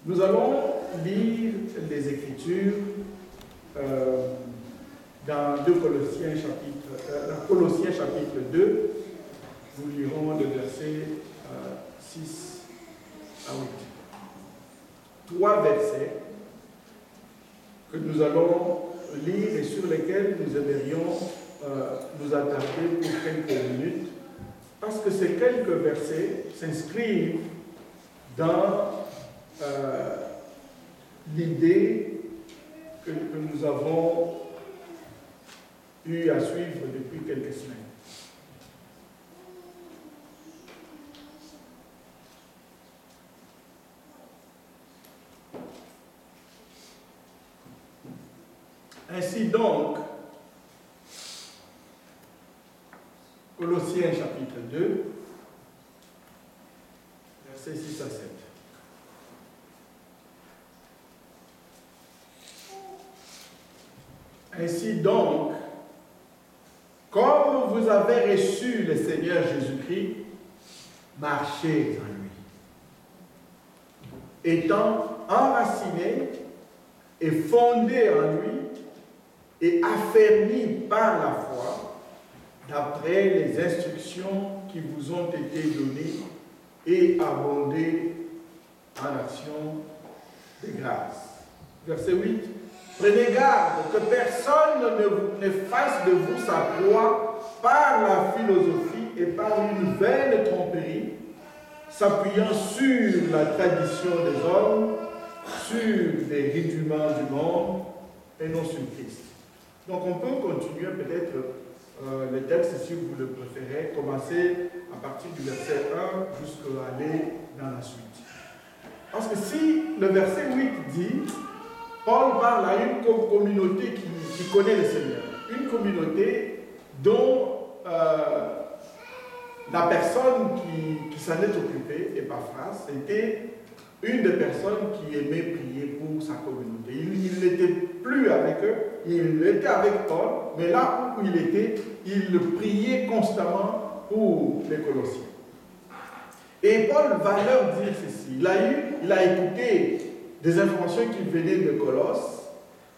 Nous allons lire les Écritures dans Colossiens chapitre 2. Nous lirons le verset 6 à 8. 3 versets que nous allons lire et sur lesquels nous aimerions nous attarder pour quelques minutes, parce que ces quelques versets s'inscrivent dans l'idée que nous avons eu à suivre depuis quelques semaines. Ainsi donc, Colossiens chapitre 2, versets 6 à 7. Ainsi donc, comme vous avez reçu le Seigneur Jésus-Christ, marchez en lui, étant enracinés et fondés en lui et affermis par la foi, d'après les instructions qui vous ont été données et abondées en action de grâce. Verset 8. Prenez garde que personne ne fasse de vous sa proie par la philosophie et par une vaine tromperie, s'appuyant sur la tradition des hommes, sur les rudiments du monde et non sur Christ. Donc on peut continuer peut-être le texte si vous le préférez, commencer à partir du verset 1 jusqu'à aller dans la suite. Parce que si le verset 8 dit, Paul parle à une communauté qui connaît le Seigneur, une communauté dont la personne qui s'en est occupée, Epaphras, était une des personnes qui aimait prier pour sa communauté. Il n'était plus avec eux, il était avec Paul, mais là où il était, il priait constamment pour les Colossiens. Et Paul va leur dire ceci. Il a écouté des informations qui venaient de Colosse,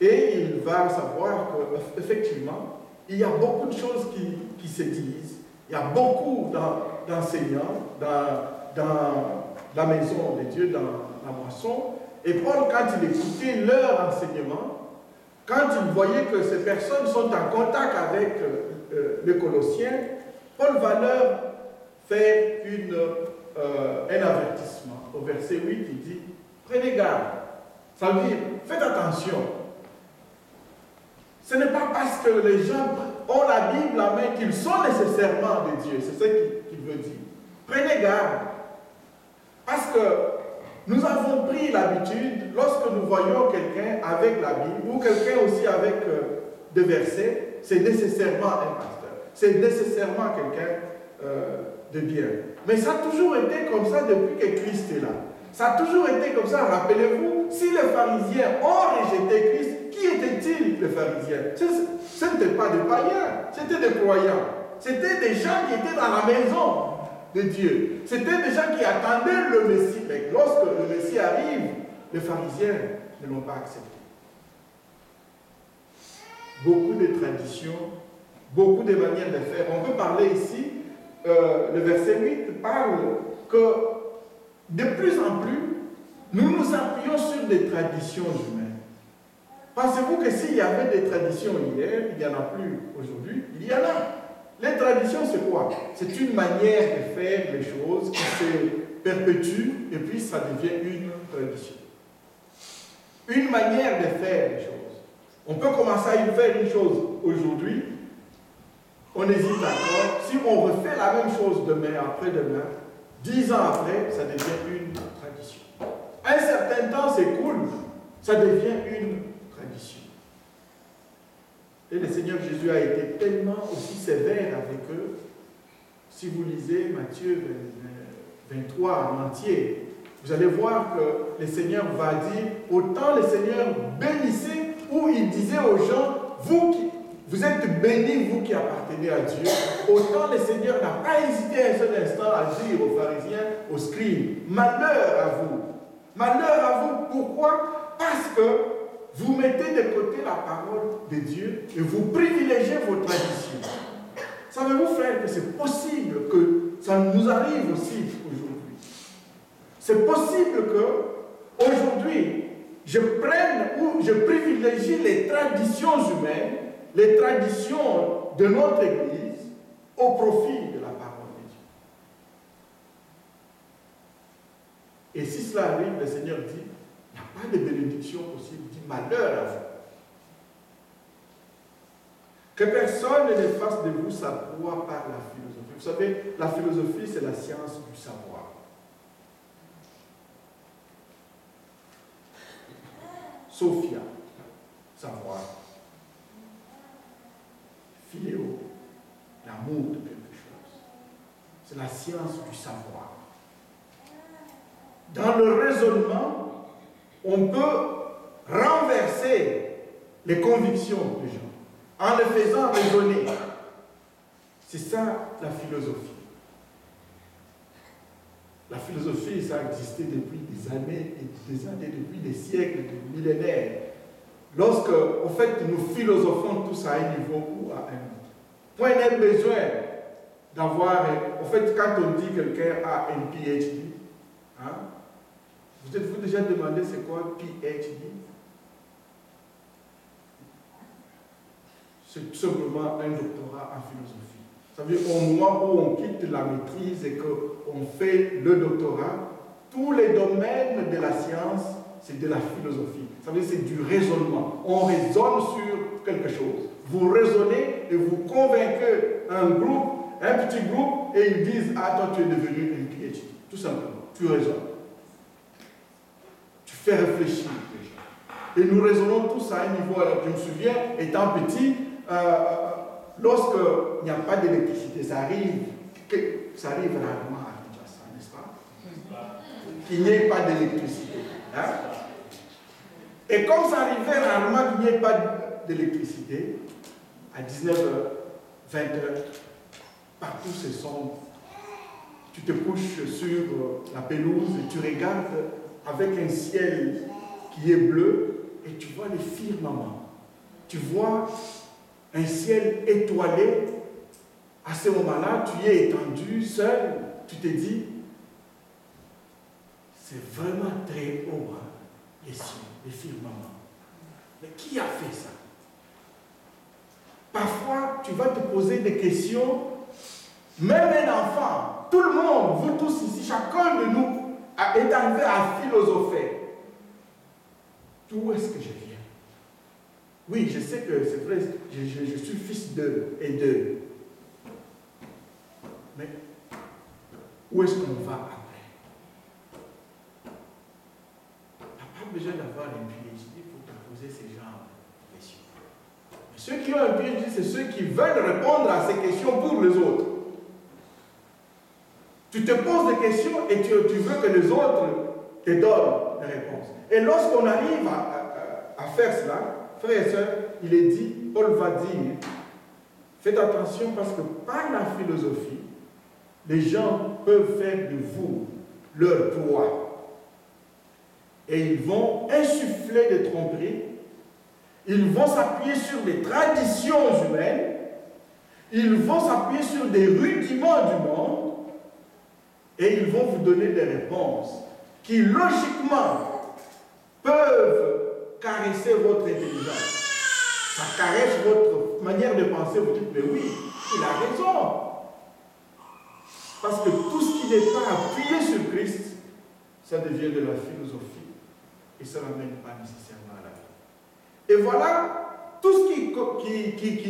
et il va savoir qu'effectivement, il y a beaucoup de choses qui se disent, il y a beaucoup d'enseignants dans la maison de Dieu, dans la moisson. Et Paul, quand il écoutait leur enseignement, quand il voyait que ces personnes sont en contact avec les Colossiens, Paul va leur faire un avertissement. Au verset 8, il dit, prenez garde. Ça veut dire, faites attention. Ce n'est pas parce que les gens ont la Bible à main qu'ils sont nécessairement de Dieu. C'est ce qu'il veut dire. Prenez garde. Parce que nous avons pris l'habitude, lorsque nous voyons quelqu'un avec la Bible, ou quelqu'un aussi avec des versets, c'est nécessairement un pasteur. C'est nécessairement quelqu'un de bien. Mais ça a toujours été comme ça depuis que Christ est là. Ça a toujours été comme ça. Rappelez-vous, si les pharisiens ont rejeté Christ, qui étaient-ils les pharisiens? Ce n'étaient pas des païens, c'était des croyants. C'était des gens qui étaient dans la maison de Dieu. C'était des gens qui attendaient le Messie. Mais lorsque le Messie arrive, les pharisiens ne l'ont pas accepté. Beaucoup de traditions, beaucoup de manières de faire. On peut parler ici, le verset 8 parle que de plus en plus, nous nous appuyons sur des traditions humaines. Pensez-vous que s'il y avait des traditions hier, il n'y en a plus aujourd'hui, il y en a. Les traditions, c'est quoi? C'est une manière de faire les choses qui se perpétue et puis ça devient une tradition. Une manière de faire les choses. On peut commencer à faire une chose aujourd'hui, on hésite encore. Si on refait la même chose demain, après-demain, 10 ans après, ça devient une tradition. Un certain temps s'écoule, ça devient une tradition. Et le Seigneur Jésus a été tellement aussi sévère avec eux. Si vous lisez Matthieu 23 en entier, vous allez voir que le Seigneur va dire, autant le Seigneur bénissait, où il disait aux gens, vous êtes bénis, vous qui appartenez à Dieu. Autant le Seigneur n'a pas hésité un seul instant à dire aux pharisiens, aux scribes, malheur à vous. Malheur à vous, Pourquoi? Parce que vous mettez de côté la parole de Dieu et vous privilégiez vos traditions. Savez-vous, frère, que c'est possible que ça nous arrive aussi aujourd'hui. C'est possible que aujourd'hui, je prenne ou je privilégie les traditions humaines, les traditions de notre Église, au profit de la parole de Dieu. Et si cela arrive, le Seigneur dit, il n'y a pas de bénédiction possible, il dit malheur à vous. Que personne ne fasse de vous sa proie par la philosophie. Vous savez, la philosophie, c'est la science du savoir. Sophia, savoir. Philéo, l'amour de quelque chose. C'est la science du savoir. Dans le raisonnement, on peut renverser les convictions des gens en les faisant raisonner. C'est ça la philosophie. La philosophie, ça a existé depuis des années et des années, depuis des siècles, des millénaires. Lorsque, en fait, nous philosophons tous à un niveau ou à un autre. Point n'est besoin d'avoir, en fait, quand on dit que quelqu'un a un PhD, hein, vous êtes-vous déjà demandé c'est quoi PhD? C'est tout simplement un doctorat en philosophie. Ça veut dire au moment où on quitte la maîtrise et qu'on fait le doctorat, tous les domaines de la science, c'est de la philosophie. Ça veut dire c'est du raisonnement. On raisonne sur quelque chose. Vous raisonnez et vous convainquez un groupe, un petit groupe, et ils disent, ah toi tu es devenu un PhD. Tout simplement. Tu raisonnes. Tu fais réfléchir les gens. Et nous raisonnons tous à un niveau. Alors, je me souviens, étant petit, lorsqu'il n'y a pas d'électricité, ça arrive rarement à Kinshasa, n'est-ce pas? Qu'il n'y ait pas d'électricité. Hein? Et comme ça arrivait rarement qu'il n'y ait pas d'électricité, à 19h, 20h, partout c'est sombre. Tu te couches sur la pelouse et tu regardes avec un ciel qui est bleu et tu vois les firmaments. Tu vois un ciel étoilé. À ce moment-là, tu es étendu, seul. Tu te dis, c'est vraiment très haut, hein, les cieux, les firmaments. Mais qui a fait ça? Parfois, tu vas te poser des questions. Même un enfant, tout le monde, vous tous ici, chacun de nous est arrivé à philosopher. D'où est-ce que je viens? Oui, je sais que c'est vrai, je suis fils d'eux et d'eux. Mais où est-ce qu'on va après? Tu n'as pas besoin d'avoir un PhD pour te poser ces genres de questions. Mais ceux qui ont un PhD, c'est ceux qui veulent répondre à ces questions pour les autres. Tu te poses des questions et tu veux que les autres te donnent des réponses. Et lorsqu'on arrive à faire cela, frères et sœurs, il est dit, Paul va dire, faites attention parce que par la philosophie, les gens peuvent faire de vous leur proie. Et ils vont insuffler des tromperies, ils vont s'appuyer sur des traditions humaines, ils vont s'appuyer sur des rudiments du monde, et ils vont vous donner des réponses qui, logiquement, peuvent caresser votre intelligence. Ça caresse votre manière de penser. Vous dites, mais oui, il a raison. Parce que tout ce qui n'est pas appuyé sur Christ, ça devient de la philosophie. Et ça n'amène pas nécessairement à la vie. Et voilà, tout ce qui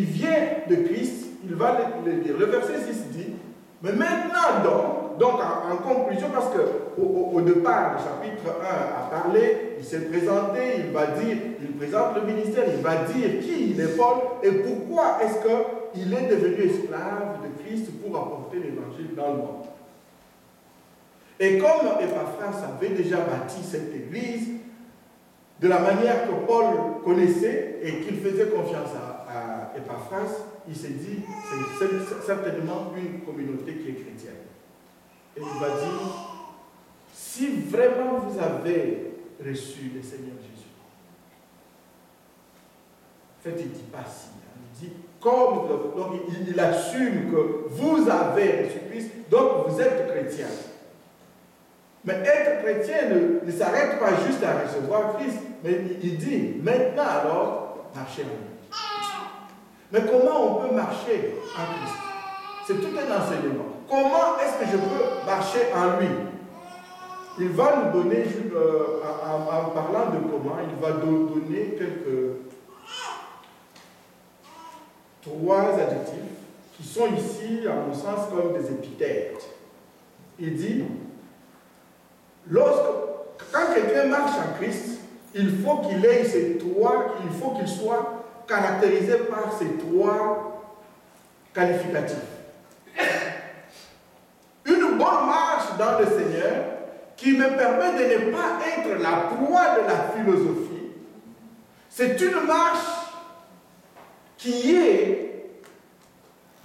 vient de Christ, il va le dire. Le verset 6 dit, mais maintenant donc en conclusion, parce qu'au départ, le chapitre 1 a parlé, il s'est présenté, il présente le ministère, il va dire qui il est Paul et pourquoi est-ce qu'il est devenu esclave de Christ pour apporter l'évangile dans le monde. Et comme Epaphras avait déjà bâti cette église, de la manière que Paul connaissait et qu'il faisait confiance à Epaphras, il s'est dit, c'est certainement une communauté qui est chrétienne. Et il va dire, si vraiment vous avez reçu le Seigneur Jésus. En fait, il ne dit pas si. Il dit comme, donc il assume que vous avez reçu Christ, donc vous êtes chrétien. Mais être chrétien ne s'arrête pas juste à recevoir Christ, mais il dit maintenant alors, marchez en lui. Mais comment on peut marcher en Christ? C'est tout un enseignement. Comment est-ce que je peux marcher en lui? Il va nous donner, en parlant de comment, il va nous donner trois adjectifs qui sont ici, à mon sens, comme des épithètes. Il dit, quand quelqu'un marche en Christ, il faut qu'il ait ces trois, il faut qu'il soit caractérisé par ces trois qualificatifs. Une bonne marche dans le Seigneur qui me permet de ne pas être la proie de la philosophie, c'est une marche qui est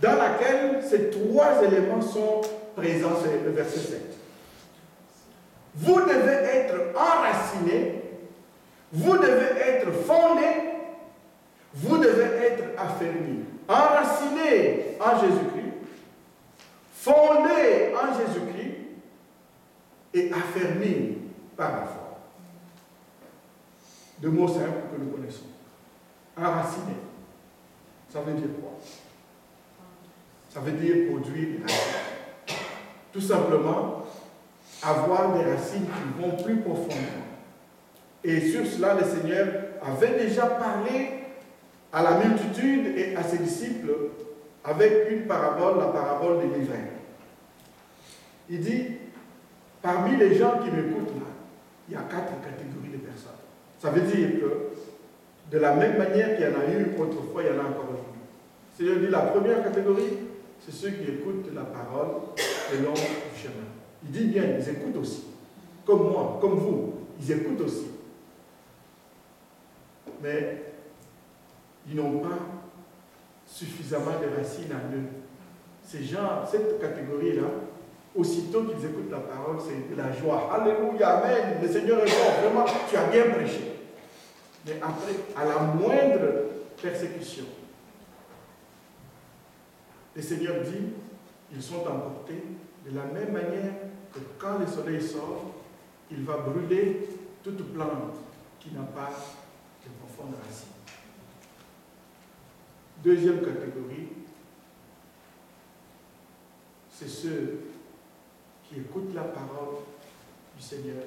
dans laquelle ces trois éléments sont présents, c'est le verset 7. Vous devez être enraciné, vous devez être fondé, vous devez être affermi. Enraciné en Jésus-Christ, fondé en Jésus-Christ et affermi par la foi. Deux mots simples que nous connaissons. Enraciné, ça veut dire quoi? Ça veut dire produire des racines. Tout simplement, avoir des racines qui vont plus profondément. Et sur cela, le Seigneur avait déjà parlé à la multitude et à ses disciples avec une parabole, la parabole des livres. Il dit, parmi les gens qui m'écoutent là, il y a 4 catégories de personnes. Ça veut dire que de la même manière qu'il y en a eu autrefois, il y en a encore aujourd'hui. Le Seigneur dit, la première catégorie, c'est ceux qui écoutent la parole le long du chemin. Il dit bien, ils écoutent aussi. Comme moi, comme vous, ils écoutent aussi. Mais ils n'ont pas suffisamment de racines en eux. Ces gens, cette catégorie-là, aussitôt qu'ils écoutent la parole, c'est de la joie. Alléluia, amen. Le Seigneur est bon, vraiment, tu as bien prêché. Mais après, à la moindre persécution, le Seigneur dit, ils sont emportés de la même manière que quand le soleil sort, il va brûler toute plante qui n'a pas de profonde racine. Deuxième catégorie, c'est ceux qui écoutent la parole du Seigneur.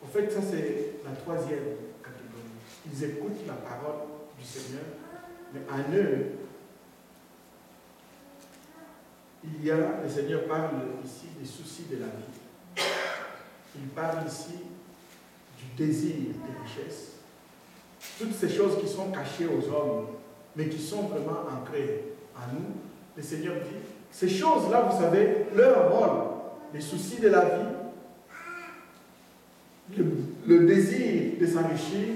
En fait, ça c'est la troisième catégorie. Ils écoutent la parole du Seigneur, mais en eux, il y a, le Seigneur parle ici des soucis de la vie. Il parle ici du désir des richesses. Toutes ces choses qui sont cachées aux hommes, mais qui sont vraiment ancrées en nous. Le Seigneur dit, ces choses-là, vous savez, leur rôle, les soucis de la vie, le désir de s'enrichir,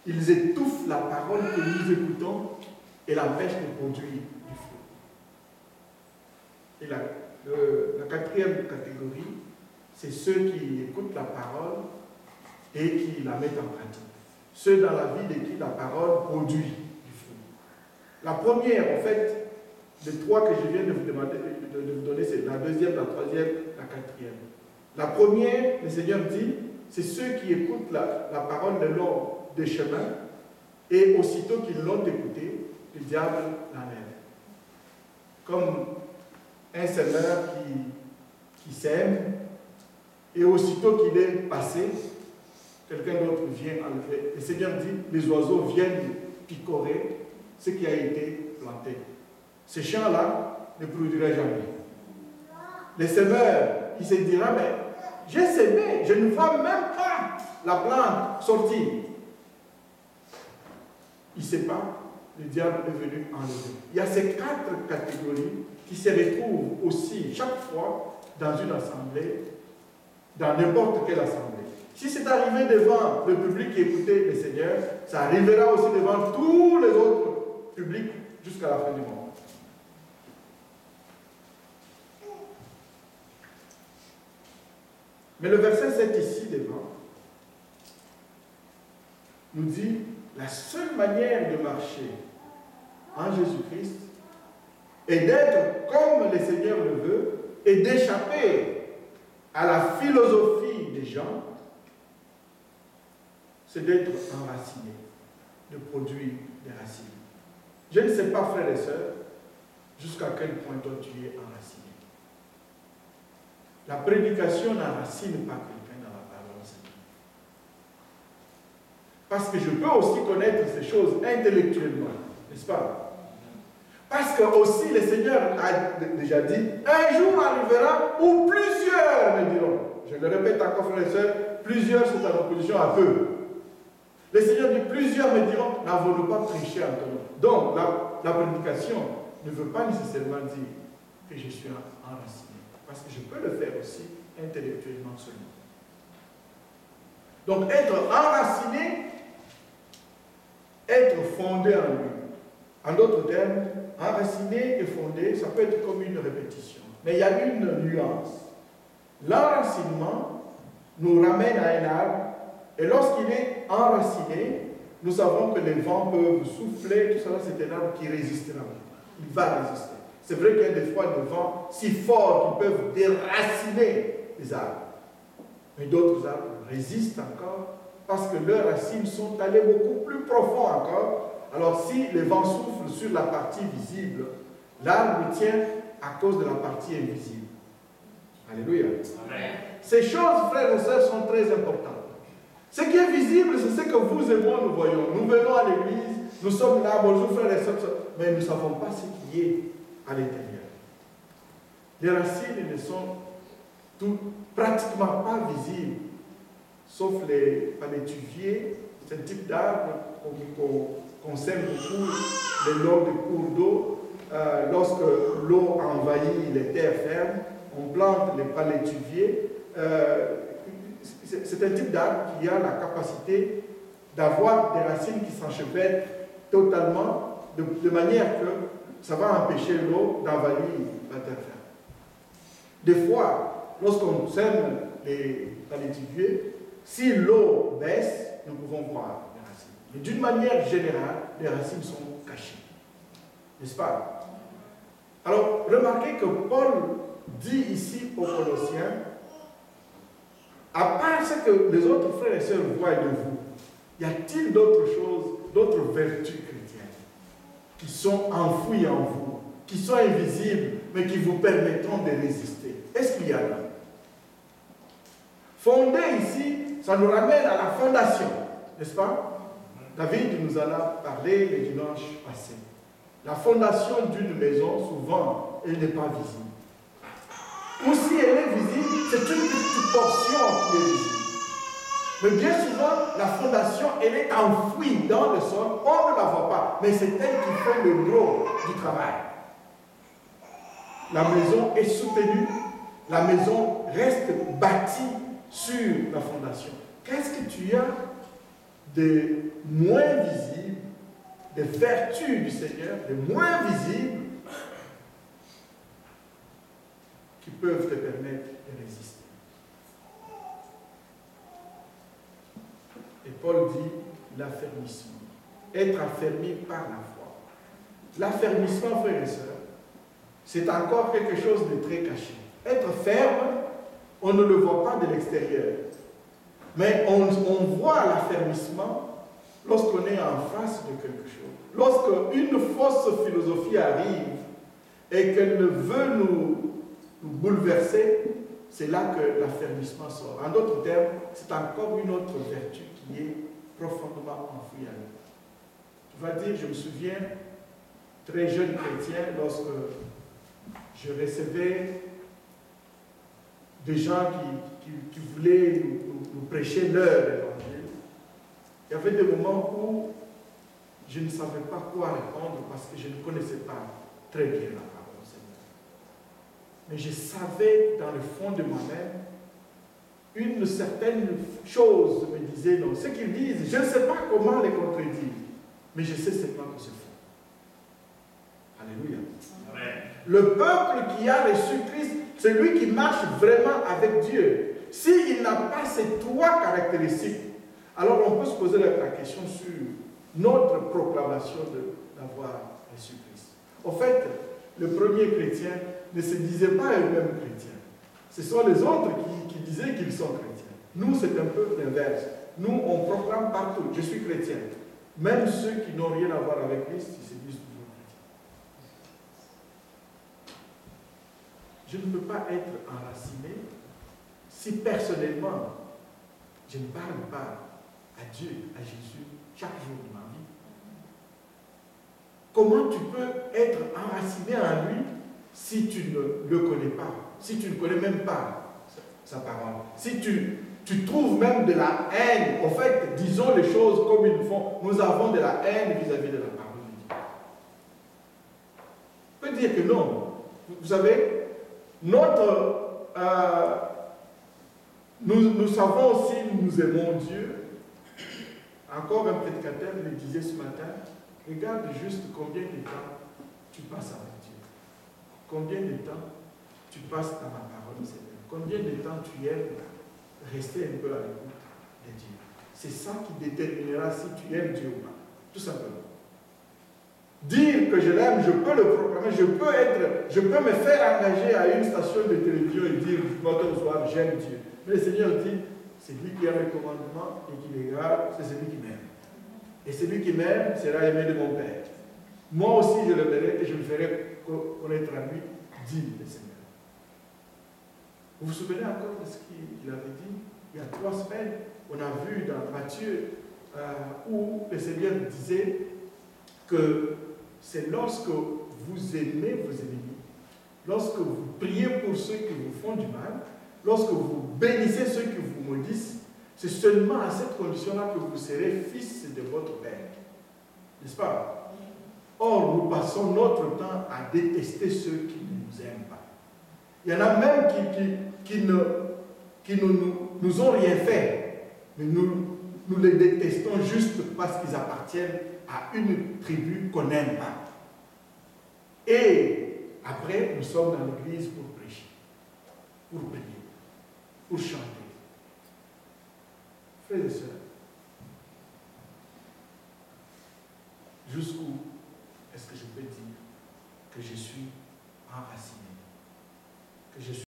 ils étouffent la parole que nous écoutons et l'empêchent de produire du fruit. Et la quatrième catégorie, c'est ceux qui écoutent la parole et qui la mettent en pratique. Ceux dans la vie de qui la parole produit du fruit. La première, en fait, les trois que je viens de vous donner, c'est la deuxième, la troisième, la quatrième. La première, le Seigneur dit, c'est ceux qui écoutent la parole le long des chemins et aussitôt qu'ils l'ont écouté, le diable l'enlève. Comme un semeur qui sème et aussitôt qu'il est passé, quelqu'un d'autre vient enlever. Le Seigneur dit, les oiseaux viennent picorer ce qui a été planté. Ces champs-là ne produiraient jamais. Le semeur, il se dira, mais j'ai semé, je ne vois même pas la plante sortir. Il ne sait pas, le diable est venu enlever. Il y a ces 4 catégories qui se retrouvent aussi chaque fois dans une assemblée, dans n'importe quelle assemblée. Si c'est arrivé devant le public qui écoutait le Seigneur, ça arrivera aussi devant tous les autres publics jusqu'à la fin du monde. Mais le verset 7 ici devant nous dit la seule manière de marcher en Jésus-Christ est d'être comme le Seigneur le veut et d'échapper à la philosophie des gens, c'est d'être enraciné, de produire des racines. Je ne sais pas, frères et sœurs, jusqu'à quel point toi tu es enraciné. La prédication n'enracine pas quelqu'un dans la parole de Dieu. Parce que je peux aussi connaître ces choses intellectuellement, n'est-ce pas? Parce que aussi le Seigneur a déjà dit, un jour arrivera où plusieurs me diront. Je le répète encore, frères et sœurs, plusieurs c'est en opposition à peu. Le Seigneur dit, plusieurs me diront, n'avons-nous pas prêché en ton nom? Donc, la prédication ne veut pas nécessairement dire que je suis enraciné. Parce que je peux le faire aussi intellectuellement seulement. Donc, être enraciné, être fondé en lui. En d'autres termes, enraciné et fondé, ça peut être comme une répétition. Mais il y a une nuance. L'enracinement nous ramène à un arbre, et lorsqu'il est enraciné, nous savons que les vents peuvent souffler, tout ça, c'est un arbre qui résistera. Il va résister. C'est vrai qu'il y a des fois des vents si forts qu'ils peuvent déraciner les arbres. Mais d'autres arbres résistent encore parce que leurs racines sont allées beaucoup plus profond encore. Alors si les vents soufflent sur la partie visible, l'arbre tient à cause de la partie invisible. Alléluia. Amen. Ces choses, frères et sœurs, sont très importantes. Ce qui est visible, c'est ce que vous et moi nous voyons. Nous venons à l'église, nous sommes là, bonjour frères et sœurs, mais nous ne savons pas ce qui est à l'intérieur. Les racines ne sont pratiquement pas visibles, sauf les palétuviers. C'est un type d'arbre qu'on sème beaucoup le long des cours d'eau. Lorsque l'eau envahit les terres fermes, on plante les palétuviers. C'est un type d'arbre qui a la capacité d'avoir des racines qui s'enchevêtrent totalement, de manière que ça va empêcher l'eau d'envahir la terre ferme. Des fois, lorsqu'on sème les palétuviers, si l'eau baisse, nous pouvons voir les racines. Mais d'une manière générale, les racines sont cachées. N'est-ce pas? Alors, remarquez que Paul dit ici aux Colossiens, à part ce que les autres frères et sœurs voient de vous, y a-t-il d'autres choses, d'autres vertus chrétiennes qui sont enfouies en vous, qui sont invisibles, mais qui vous permettront de résister? Est-ce qu'il y en a? Fonder ici, ça nous ramène à la fondation, n'est-ce pas? David nous en a parlé le dimanche passé. La fondation d'une maison, souvent, elle n'est pas visible. Ou si elle est visible, c'est une petite portion qui est visible. Mais bien souvent, la fondation, elle est enfouie dans le sol, on ne la voit pas, mais c'est elle qui fait le gros du travail. La maison est soutenue, la maison reste bâtie sur la fondation. Qu'est-ce que tu as de moins visible, des vertus du Seigneur, de moins visibles, qui peuvent te permettre de résister? Et Paul dit l'affermissement. Être affermi par la foi. L'affermissement, frères et sœurs, c'est encore quelque chose de très caché. Être ferme, on ne le voit pas de l'extérieur. Mais on voit l'affermissement lorsqu'on est en face de quelque chose. Lorsque une fausse philosophie arrive et qu'elle veut nous bouleverser, c'est là que l'affermissement sort. En d'autres termes, c'est encore une autre vertu qui est profondément enfouie à nous. Tu vas dire, je me souviens, très jeune chrétien, lorsque je recevais des gens qui voulaient nous prêcher leur évangile, il y avait des moments où je ne savais pas quoi répondre parce que je ne connaissais pas très bien la parole du Seigneur. Mais je savais dans le fond de moi-même, une certaine chose me disait non. Ce qu'ils disent, je ne sais pas comment les contredire, mais je sais seulement que c'est faux. Alléluia. Amen. Le peuple qui a reçu Christ, celui qui marche vraiment avec Dieu, s'il n'a pas ces trois caractéristiques, alors on peut se poser la question sur notre proclamation d'avoir Jésus-Christ. En fait, le premier chrétien ne se disait pas eux-mêmes chrétiens. Ce sont les autres qui disaient qu'ils sont chrétiens. Nous, c'est un peu l'inverse. Nous, on proclame partout, je suis chrétien. Même ceux qui n'ont rien à voir avec Christ, ils se disent toujours chrétiens. Je ne peux pas être enraciné si personnellement, je ne parle pas à Dieu, à Jésus, chaque jour de ma vie. Comment tu peux être enraciné en lui si tu ne le connais pas, si tu ne connais même pas sa parole, si tu trouves même de la haine? En fait, disons les choses comme ils font. Nous avons de la haine vis-à-vis de la parole de Dieu. On peut dire que non. Vous savez, nous savons si nous aimons Dieu. Encore un prédicateur me disait ce matin, regarde juste combien de temps tu passes avec Dieu. Combien de temps tu passes dans la parole, Seigneur. Combien de temps tu aimes rester un peu à l'écoute de Dieu. C'est ça qui déterminera si tu aimes Dieu ou pas. Tout simplement. Dire que je l'aime, je peux le proclamer, je peux me faire engager à une station de télévision et dire, matin au soir, j'aime Dieu. Mais le Seigneur dit, c'est lui qui a les commandements et qui les garde, c'est celui qui m'aime. Et celui qui m'aime sera aimé de mon Père. Moi aussi, je le verrai et je me ferai connaître à lui, dit le Seigneur. Vous vous souvenez encore de ce qu'il avait dit il y a 3 semaines? On a vu dans Matthieu où le Seigneur disait que c'est lorsque vous aimez vos ennemis, lorsque vous priez pour ceux qui vous font du mal, lorsque vous bénissez ceux qui vous maudissent, c'est seulement à cette condition-là que vous serez fils de votre Père. N'est-ce pas? Or, nous passons notre temps à détester ceux qui ne nous aiment pas. Il y en a même qui ne nous ont rien fait, mais nous les détestons juste parce qu'ils appartiennent à une tribu qu'on n'aime pas. Et après, nous sommes dans l'église pour prêcher, pour prier, pour chanter. Frères et sœurs, jusqu'où est-ce que je peux dire que je suis enraciné, que je suis